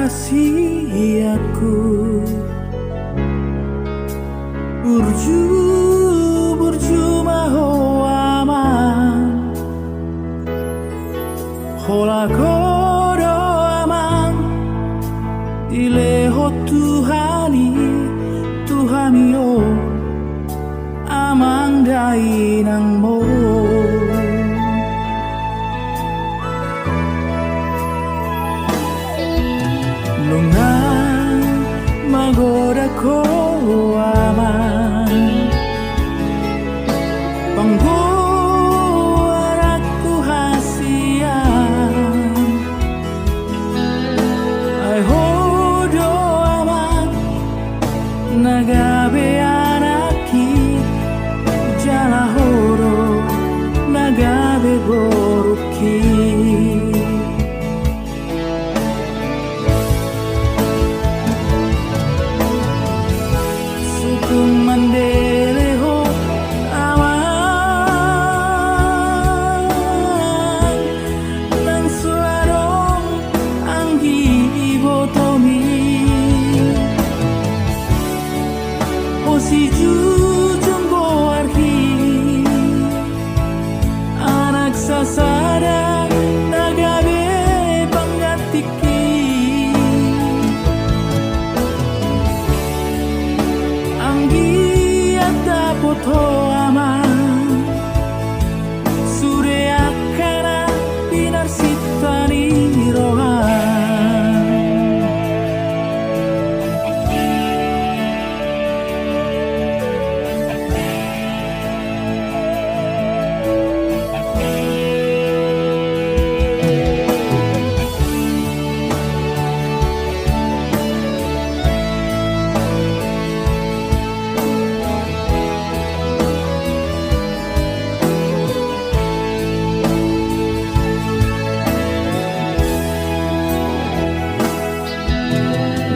rahasiaku, burju burju maho aman, hola kodo aman, dileho Tuhani Tuhanio amang dai nang mo. Nungan magoda ko aman, pangguarak ko hasian, ay hodo aman, nagabe anaki, jala horo, nagabe goruki. Mandeleho awan nang suarong anggi ibotomi o si jujung boarhi anak sasada nagabe pangatiki poto aman sure akara pinar sitani rohan.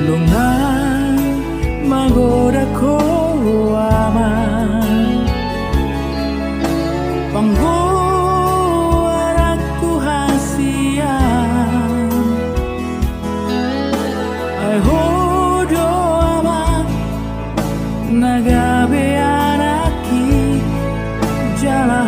Lungan magoda ko aman, pangguarak ko hasian, ay hodo aman, nagabe anaki, jala